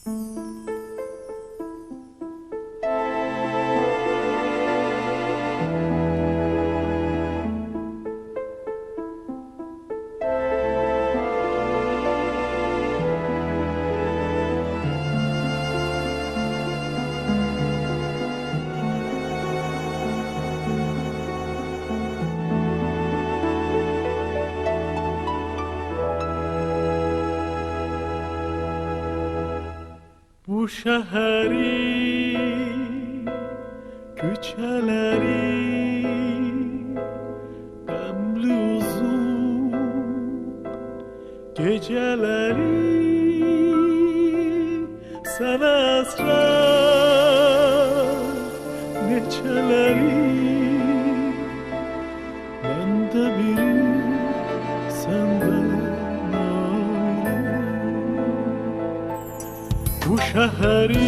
Bu şehrin küçeleri ömrü uzun, geceleri sana esrar neçeleri. Bende biri senden ayrı. Bu şehrin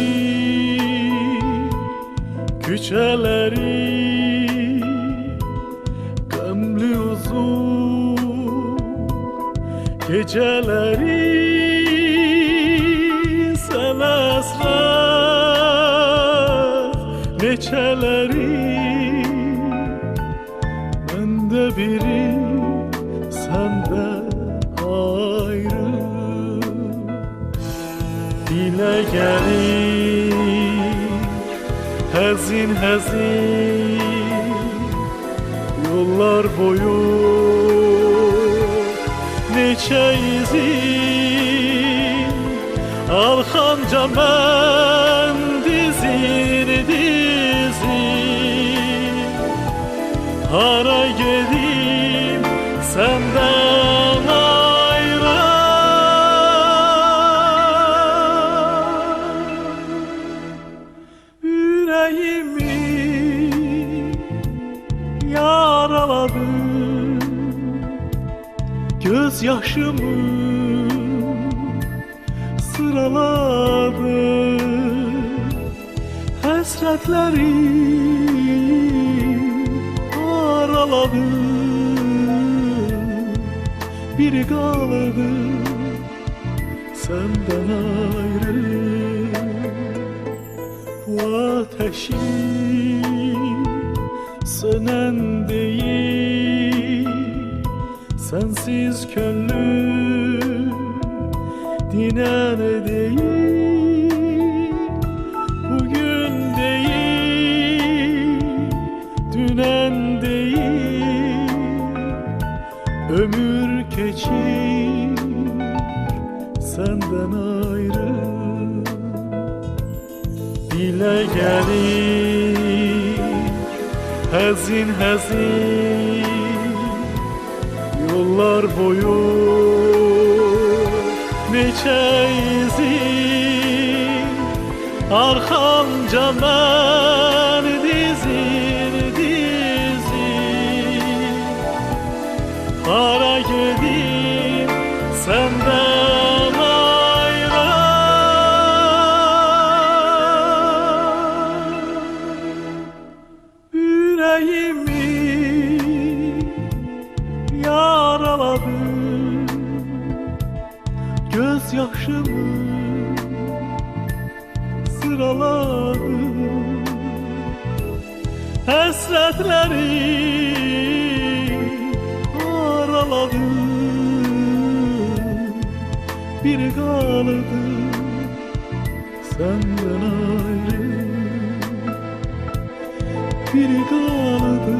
küçeleri gamlı uzun, geceleri sana esrar neçeleri. Bende biri sende ayrı. Dile gelir hazin hazin yollar boyu neçe izin arxamca mən dizin dizin. Hara gedim senden ayrı. Yüreğimi yaraladı gözyaşımı sıraladı. Hasretleri araladı. Biri kaldı senden ayrı. Bu ateşin sönen değil, sensiz gönlüm dinen değil. Bugün değil, dünen değil, ömür geçir senden ayrı. Dile gelir hazin hazin yollar boyu neçe izin arxamca mən dizin dizin. Hara gedim senden ayrı. Yüreğimi yaraladı gözyaşımı sıraladı. Hasretleri araladı. Biri kaldı senden ayrı. Biri kaldı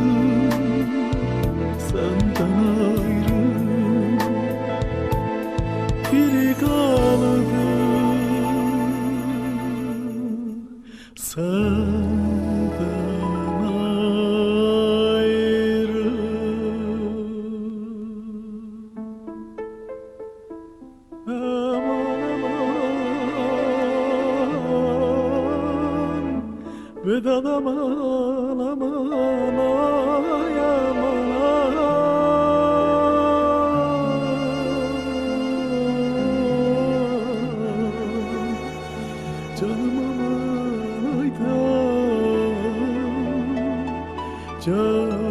senden ayrı. Biri kaldı senden ayrı. Aman aman vedat aman aman ay aman canım aman aydan can.